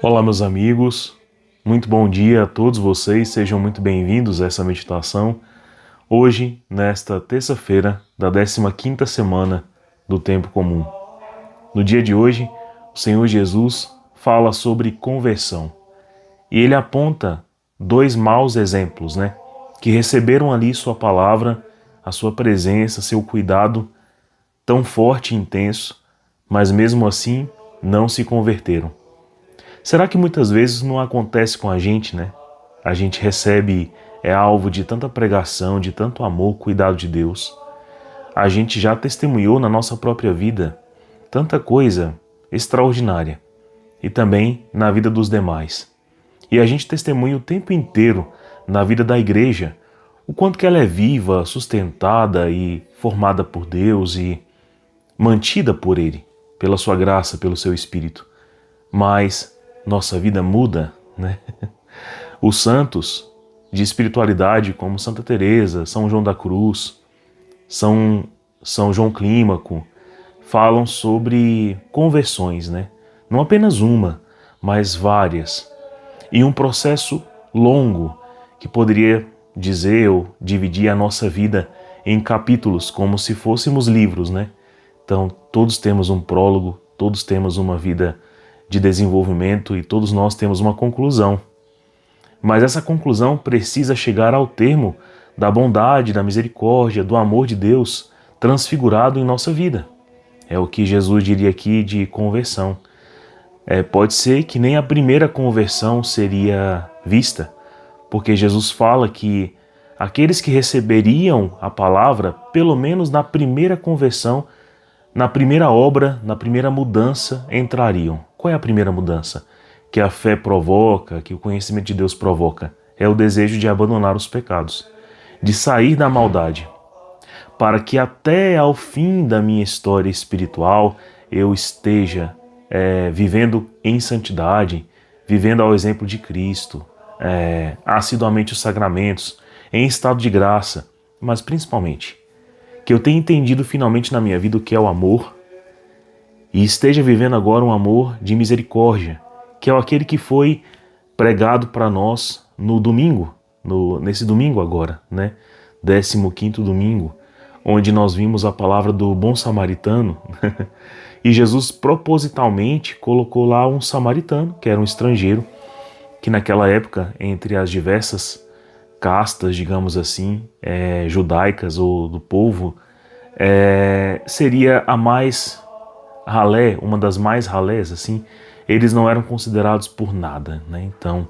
Olá, meus amigos, muito bom dia a todos vocês, sejam muito bem-vindos a essa meditação. Hoje, nesta terça-feira da 15ª semana do Tempo Comum. No dia de hoje, o Senhor Jesus fala sobre conversão e ele aponta dois maus exemplos, que receberam ali sua palavra, a sua presença, seu cuidado tão forte e intenso, mas mesmo assim não se converteram. Será que muitas vezes não acontece com a gente, A gente recebe, é alvo de tanta pregação, de tanto amor, cuidado de Deus. A gente já testemunhou na nossa própria vida tanta coisa extraordinária e também na vida dos demais. E a gente testemunha o tempo inteiro na vida da igreja o quanto que ela é viva, sustentada e formada por Deus e mantida por Ele, pela sua graça, pelo seu Espírito. Mas nossa vida muda, Os santos de espiritualidade, como Santa Teresa, São João da Cruz, São João Clímaco, falam sobre conversões, Não apenas uma, mas várias. E um processo longo que poderia dizer ou dividir a nossa vida em capítulos, como se fôssemos livros, Então, todos temos um prólogo, todos temos uma vida de desenvolvimento e todos nós temos uma conclusão. Mas essa conclusão precisa chegar ao termo da bondade, da misericórdia, do amor de Deus transfigurado em nossa vida. É o que Jesus diria aqui de conversão. Pode ser que nem a primeira conversão seria vista, porque Jesus fala que aqueles que receberiam a palavra, pelo menos na primeira conversão, na primeira obra, na primeira mudança, entrariam. Qual é a primeira mudança? Que a fé provoca, que o conhecimento de Deus provoca. É o desejo de abandonar os pecados, de sair da maldade, para que até ao fim da minha história espiritual eu esteja vivendo em santidade, vivendo ao exemplo de Cristo, assiduamente os sacramentos, em estado de graça, mas principalmente que eu tenha entendido finalmente na minha vida o que é o amor e esteja vivendo agora um amor de misericórdia, que é aquele que foi pregado para nós no domingo, nesse domingo agora, 15º domingo, onde nós vimos a palavra do bom samaritano, e Jesus propositalmente colocou lá um samaritano, que era um estrangeiro, que naquela época, entre as diversas castas, digamos assim, judaicas ou do povo, seria a mais ralé, uma das mais ralés, assim. Eles não eram considerados por nada, Então,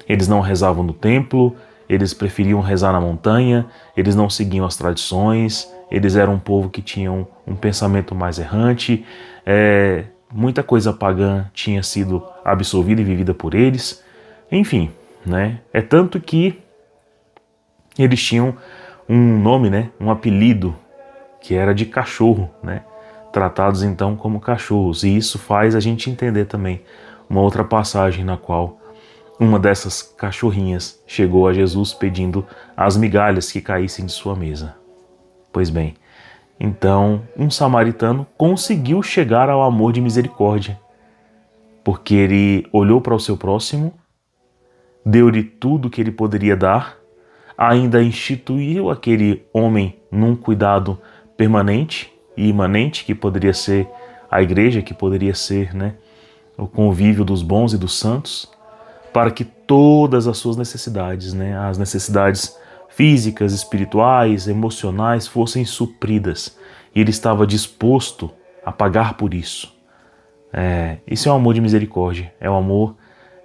eles não rezavam no templo, eles preferiam rezar na montanha, eles não seguiam as tradições, eles eram um povo que tinham um pensamento mais errante, muita coisa pagã tinha sido absorvida e vivida por eles, enfim, É tanto que eles tinham um nome, um apelido, que era de cachorro, Tratados então como cachorros. E isso faz a gente entender também uma outra passagem na qual uma dessas cachorrinhas chegou a Jesus pedindo as migalhas que caíssem de sua mesa. Pois bem, então um samaritano conseguiu chegar ao amor de misericórdia, porque ele olhou para o seu próximo, deu-lhe tudo que ele poderia dar, ainda instituiu aquele homem num cuidado permanente e imanente, que poderia ser a igreja, que poderia ser o convívio dos bons e dos santos, para que todas as suas necessidades, as necessidades físicas, espirituais, emocionais, fossem supridas. E ele estava disposto a pagar por isso. Isso é o amor de misericórdia, é o amor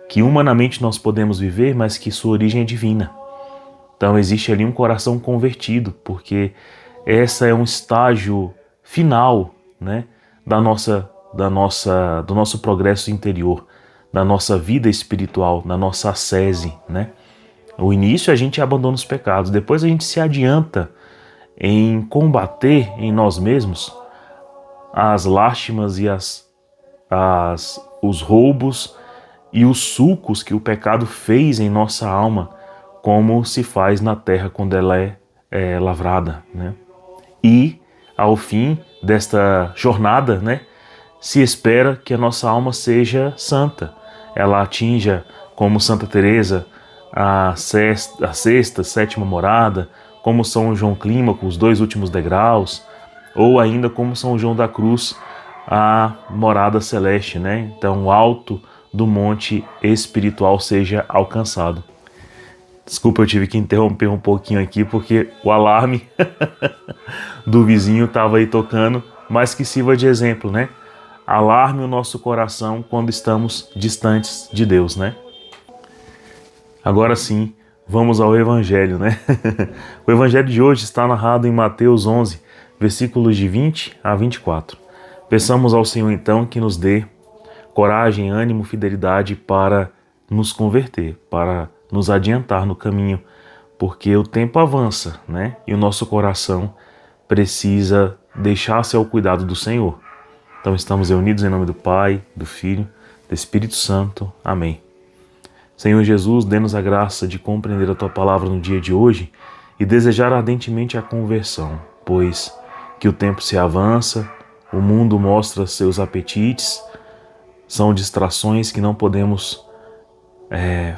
que humanamente nós podemos viver, mas que sua origem é divina. Então existe ali um coração convertido, porque essa é um estágio final, do nosso progresso interior, da nossa vida espiritual, da nossa ascese, O início a gente abandona os pecados, depois a gente se adianta em combater em nós mesmos as lástimas e os roubos e os sulcos que o pecado fez em nossa alma, como se faz na terra quando ela é lavrada, E ao fim desta jornada, se espera que a nossa alma seja santa. ela atinja, como Santa Teresa, a sexta, sétima morada, como São João Clímaco, os 2 últimos degraus, ou ainda como São João da Cruz, a morada celeste, né? Então o alto do monte espiritual seja alcançado. Desculpa, eu tive que interromper um pouquinho aqui porque o alarme do vizinho estava aí tocando, mas que sirva de exemplo, né? Alarme o nosso coração quando estamos distantes de Deus, né? Agora sim, vamos ao Evangelho, né? O Evangelho de hoje está narrado em Mateus 11, versículos de 20 a 24. Peçamos ao Senhor então que nos dê coragem, ânimo, fidelidade para nos converter, para nos adiantar no caminho, porque o tempo avança, né? E o nosso coração precisa deixar-se ao cuidado do Senhor. Então estamos reunidos em nome do Pai, do Filho, do Espírito Santo. Amém. Senhor Jesus, dê-nos a graça de compreender a Tua palavra no dia de hoje e desejar ardentemente a conversão, pois que o tempo se avança, o mundo mostra seus apetites, são distrações que não podemos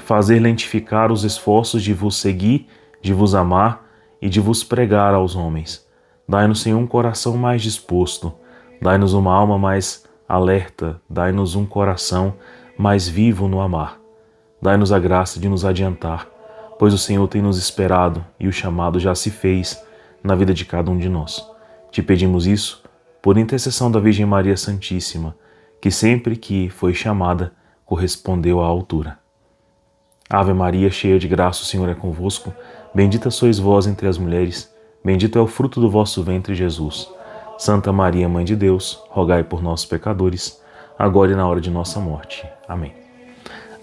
fazer lentificar os esforços de vos seguir, de vos amar e de vos pregar aos homens. Dai-nos, Senhor, um coração mais disposto, dai-nos uma alma mais alerta, dai-nos um coração mais vivo no amar. Dai-nos a graça de nos adiantar, pois o Senhor tem nos esperado e o chamado já se fez na vida de cada um de nós. Te pedimos isso por intercessão da Virgem Maria Santíssima, que sempre que foi chamada, correspondeu à altura. Ave Maria, cheia de graça, o Senhor é convosco. Bendita sois vós entre as mulheres, bendito é o fruto do vosso ventre, Jesus. Santa Maria, Mãe de Deus, rogai por nós, pecadores, agora e na hora de nossa morte. Amém.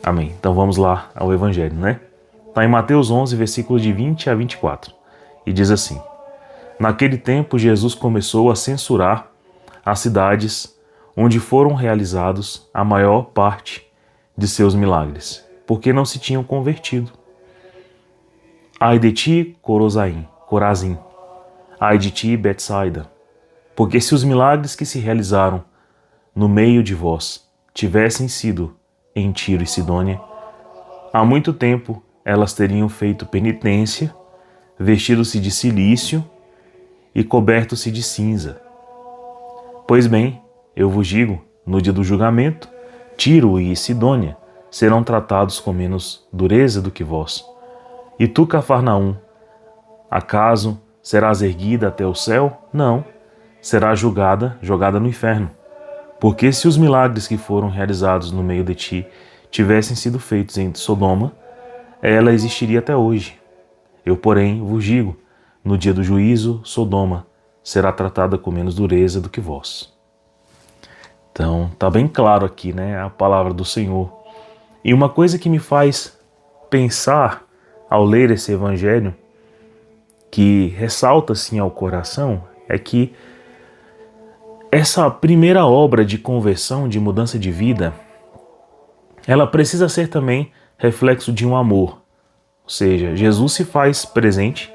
Amém. Então vamos lá ao Evangelho, né? Está em Mateus 11, versículos de 20 a 24. E diz assim: Naquele tempo, Jesus começou a censurar as cidades onde foram realizados a maior parte de seus milagres, porque não se tinham convertido. Ai de ti, Corazim. Ai de ti, Betsaida. Porque se os milagres que se realizaram no meio de vós tivessem sido em Tiro e Sidônia, há muito tempo elas teriam feito penitência, vestido-se de cilício e coberto-se de cinza. Pois bem, eu vos digo, no dia do julgamento, Tiro e Sidônia serão tratados com menos dureza do que vós. E tu, Cafarnaum, acaso serás erguida até o céu? Não, serás jogada no inferno. Porque se os milagres que foram realizados no meio de ti tivessem sido feitos em Sodoma, ela existiria até hoje. Eu, porém, vos digo, no dia do juízo, Sodoma será tratada com menos dureza do que vós. Então, está bem claro aqui, né, a palavra do Senhor. E uma coisa que me faz pensar ao ler esse evangelho, que ressalta assim ao coração, é que essa primeira obra de conversão, de mudança de vida, ela precisa ser também reflexo de um amor. Ou seja, Jesus se faz presente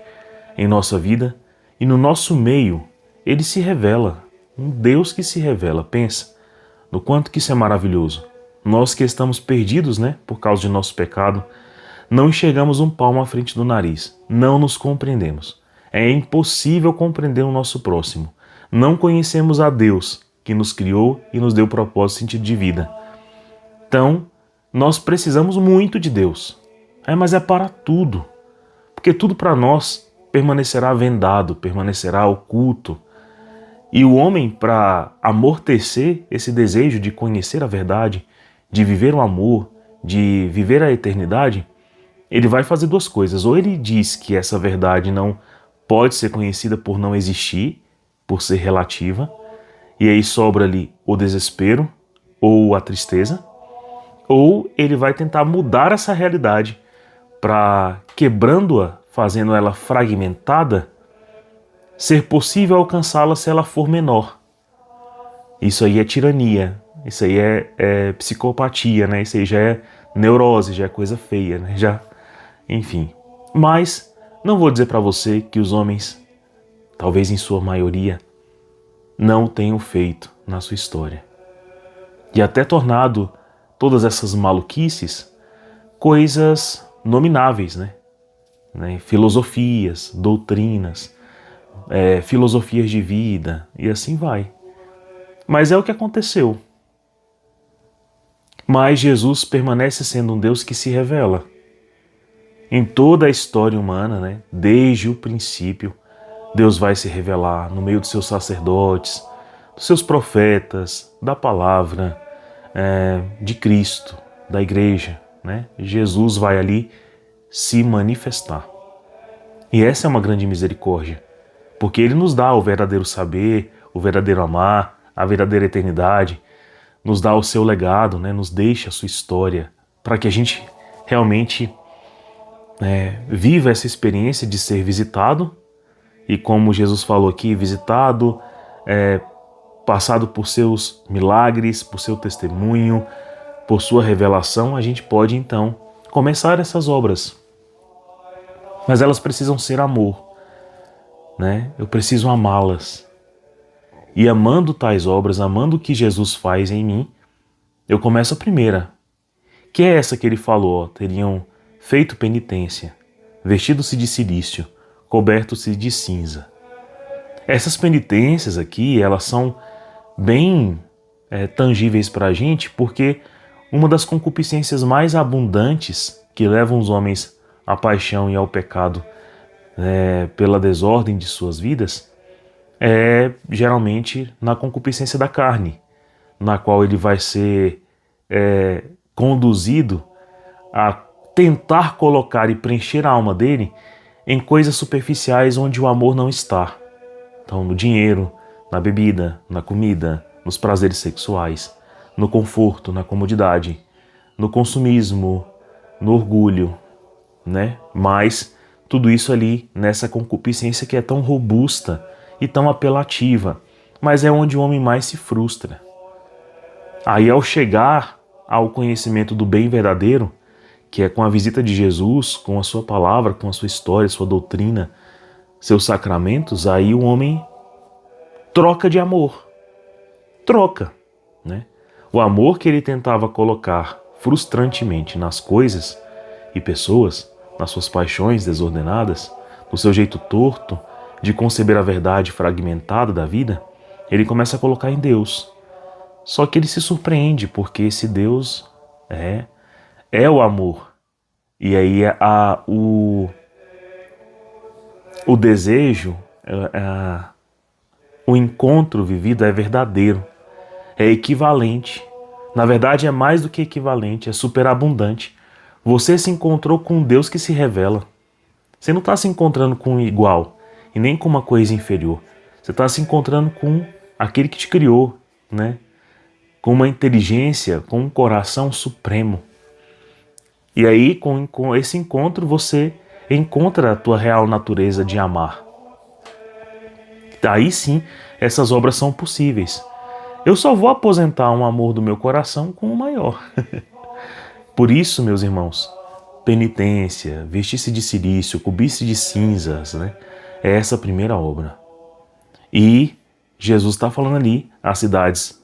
em nossa vida e no nosso meio ele se revela, um Deus que se revela. Pensa no quanto que isso é maravilhoso. Nós que estamos perdidos, né, por causa de nosso pecado, não enxergamos um palmo à frente do nariz, não nos compreendemos. É impossível compreender o nosso próximo. Não conhecemos a Deus que nos criou e nos deu propósito e sentido de vida. Então, nós precisamos muito de Deus. Mas é para tudo. Porque tudo para nós permanecerá vendado, permanecerá oculto. E o homem, para amortecer esse desejo de conhecer a verdade, de viver o amor, de viver a eternidade, ele vai fazer duas coisas. Ou ele diz que essa verdade não pode ser conhecida por não existir, por ser relativa, e aí sobra ali o desespero ou a tristeza, ou ele vai tentar mudar essa realidade para, quebrando-a, fazendo ela fragmentada, ser possível alcançá-la se ela for menor. Isso aí é tirania, isso aí é psicopatia, né? Isso aí já é neurose, já é coisa feia, né? Enfim. Mas não vou dizer para você que os homens, talvez em sua maioria, não tenham feito na sua história. E até tornado todas essas maluquices, coisas nomináveis, né? Filosofias, doutrinas, filosofias de vida e assim vai. Mas é o que aconteceu. Mas Jesus permanece sendo um Deus que se revela. Em toda a história humana, né? Desde o princípio, Deus vai se revelar no meio dos seus sacerdotes, dos seus profetas, da palavra, de Cristo, da igreja, né? Jesus vai ali se manifestar. E essa é uma grande misericórdia, porque Ele nos dá o verdadeiro saber, o verdadeiro amar, a verdadeira eternidade, nos dá o seu legado, né? Nos deixa a sua história, para que a gente realmente viva essa experiência de ser visitado, e como Jesus falou aqui, visitado, passado por seus milagres, por seu testemunho, por sua revelação, a gente pode então começar essas obras. Mas elas precisam ser amor, né? Eu preciso amá-las. E amando tais obras, amando o que Jesus faz em mim, eu começo a primeira, que é essa que ele falou, teriam feito penitência, vestido-se de cilício, coberto-se de cinza. Essas penitências aqui, elas são bem tangíveis para a gente, porque uma das concupiscências mais abundantes que levam os homens à paixão e ao pecado pela desordem de suas vidas é geralmente na concupiscência da carne, na qual ele vai ser conduzido a tentar colocar e preencher a alma dele em coisas superficiais onde o amor não está. Então, no dinheiro, na bebida, na comida, nos prazeres sexuais, no conforto, na comodidade, no consumismo, no orgulho, né? Mas tudo isso ali nessa concupiscência que é tão robusta e tão apelativa, mas é onde o homem mais se frustra. Aí, ao chegar ao conhecimento do bem verdadeiro, que é com a visita de Jesus, com a sua palavra, com a sua história, sua doutrina, seus sacramentos, aí o homem troca de amor. Troca, né? O amor que ele tentava colocar frustrantemente nas coisas e pessoas, nas suas paixões desordenadas, no seu jeito torto de conceber a verdade fragmentada da vida, ele começa a colocar em Deus. Só que ele se surpreende, porque esse Deus é o amor. E aí o desejo, o encontro vivido é verdadeiro, é equivalente. Na verdade, é mais do que equivalente, é superabundante. Você se encontrou com um Deus que se revela. Você não está se encontrando com um igual e nem com uma coisa inferior. Você está se encontrando com aquele que te criou, né? Com uma inteligência, com um coração supremo. E aí, com esse encontro, você encontra a tua real natureza de amar. Aí sim, essas obras são possíveis. Eu só vou aposentar um amor do meu coração com o maior. Por isso, meus irmãos, penitência, vestir-se de cilício, cobrir-se de cinzas, né? É essa a primeira obra. E Jesus está falando ali às cidades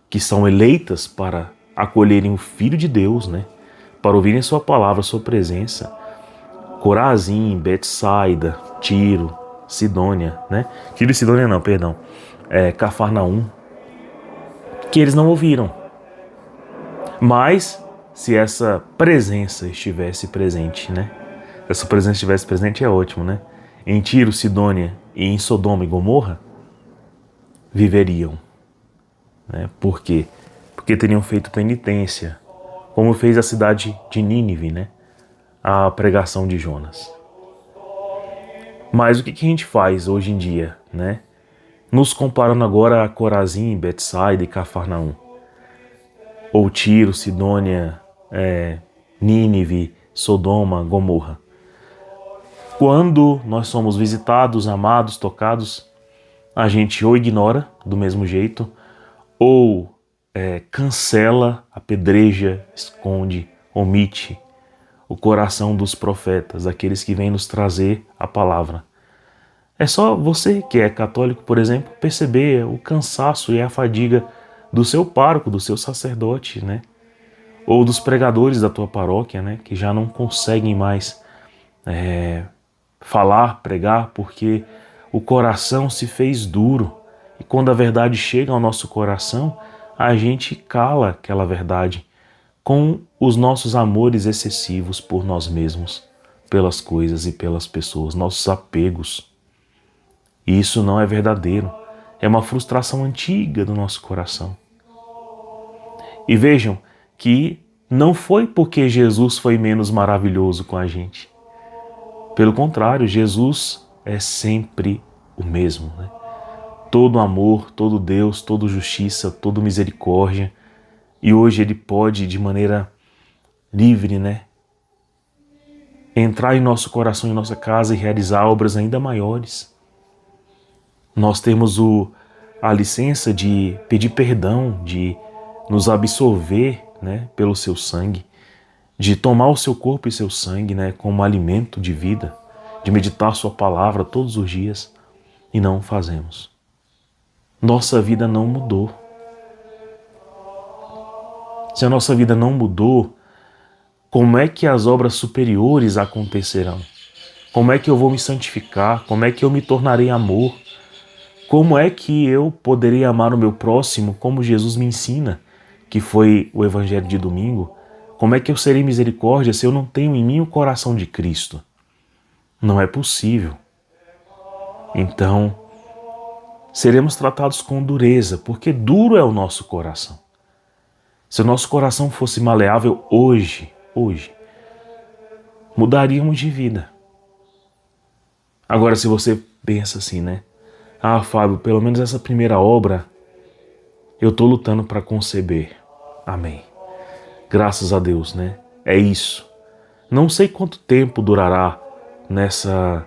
que são eleitas para acolherem o Filho de Deus, né? Para ouvirem sua palavra, sua presença. Corazim, Betsaida, Tiro, Sidônia, né? Tiro e Sidônia não, perdão. Cafarnaum. Que eles não ouviram. Mas, se essa presença estivesse presente, né? Se essa presença estivesse presente é ótimo, né? Em Tiro, Sidônia e em Sodoma e Gomorra, viveriam. Né? Por quê? Porque teriam feito penitência, como fez a cidade de Nínive, né? A pregação de Jonas. Mas o que a gente faz hoje em dia, né? Nos comparando agora a Corazim, Betsaida e Cafarnaum. Ou Tiro, Sidônia, Nínive, Sodoma, Gomorra. Quando nós somos visitados, amados, tocados, a gente ou ignora do mesmo jeito, ou cancela, apedreja, esconde, omite o coração dos profetas, aqueles que vêm nos trazer a palavra. É só você que é católico, por exemplo, perceber o cansaço e a fadiga do seu pároco, do seu sacerdote, né? ou dos pregadores da tua paróquia, né, que já não conseguem mais falar, pregar, porque o coração se fez duro. E quando a verdade chega ao nosso coração, a gente cala aquela verdade com os nossos amores excessivos por nós mesmos, pelas coisas e pelas pessoas, nossos apegos. E isso não é verdadeiro, é uma frustração antiga do nosso coração. E vejam que não foi porque Jesus foi menos maravilhoso com a gente. Pelo contrário, Jesus é sempre o mesmo, né? Todo amor, todo Deus, toda justiça, toda misericórdia. E hoje Ele pode, de maneira livre, né, entrar em nosso coração, em nossa casa e realizar obras ainda maiores. Nós temos a licença de pedir perdão, de nos absolver, né, pelo seu sangue, de tomar o seu corpo e seu sangue, né, como alimento de vida, de meditar sua palavra todos os dias, e não o fazemos. Nossa vida não mudou. Se a nossa vida não mudou, como é que as obras superiores acontecerão? Como é que eu vou me santificar? Como é que eu me tornarei amor? Como é que eu poderei amar o meu próximo como Jesus me ensina, que foi o Evangelho de domingo? Como é que eu serei misericórdia se eu não tenho em mim o coração de Cristo? Não é possível. Então, seremos tratados com dureza, porque duro é o nosso coração. Se o nosso coração fosse maleável hoje, mudaríamos de vida. Agora, se você pensa assim, né? Ah, Fábio, pelo menos essa primeira obra eu estou lutando para conceber. Amém. Graças a Deus, né? É isso. Não sei quanto tempo durará nessa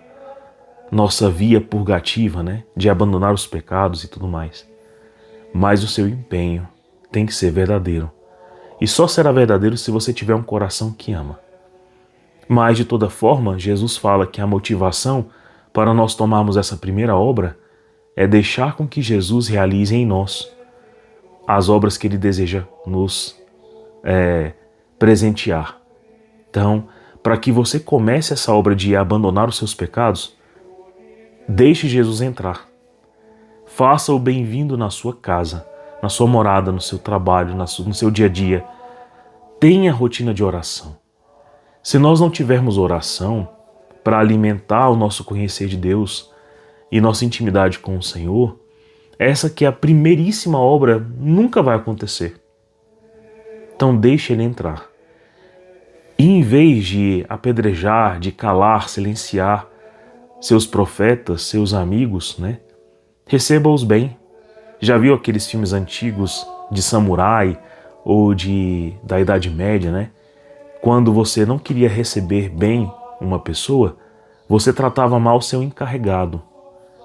nossa via purgativa, né? De abandonar os pecados e tudo mais. Mas o seu empenho tem que ser verdadeiro. E só será verdadeiro se você tiver um coração que ama. Mas, de toda forma, Jesus fala que a motivação para nós tomarmos essa primeira obra é deixar com que Jesus realize em nós as obras que Ele deseja nos presentear. Então, para que você comece essa obra de abandonar os seus pecados, deixe Jesus entrar. Faça o bem-vindo na sua casa, na sua morada, no seu trabalho, no seu dia a dia. Tenha rotina de oração. Se nós não tivermos oração para alimentar o nosso conhecer de Deus e nossa intimidade com o Senhor, essa que é a primeiríssima obra nunca vai acontecer. Então deixe Ele entrar. E em vez de apedrejar, de calar, silenciar seus profetas, seus amigos, né? Receba-os bem. Já viu aqueles filmes antigos de samurai ou da Idade Média, né? Quando você não queria receber bem uma pessoa, você tratava mal seu encarregado,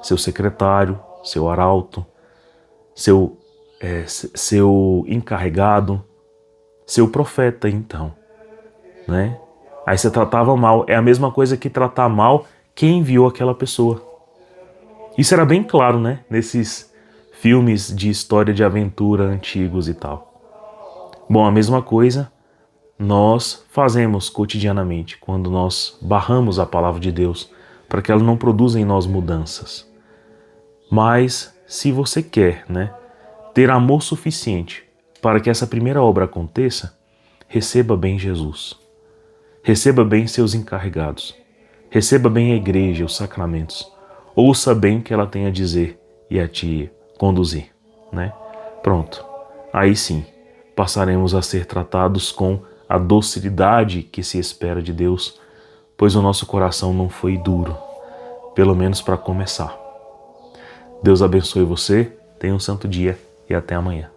seu secretário, seu arauto, seu encarregado, seu profeta, então, né? Aí você tratava mal. É a mesma coisa que tratar mal quem enviou aquela pessoa. Isso era bem claro, né? Nesses filmes de história de aventura antigos e tal. Bom, a mesma coisa nós fazemos cotidianamente quando nós barramos a palavra de Deus para que ela não produza em nós mudanças. Mas se você quer, né, ter amor suficiente para que essa primeira obra aconteça, receba bem Jesus. Receba bem seus encarregados. Receba bem a igreja, os sacramentos. Ouça bem o que ela tem a dizer e a te conduzir, né? Pronto. Aí sim, passaremos a ser tratados com a docilidade que se espera de Deus, pois o nosso coração não foi duro, pelo menos para começar. Deus abençoe você, tenha um santo dia e até amanhã.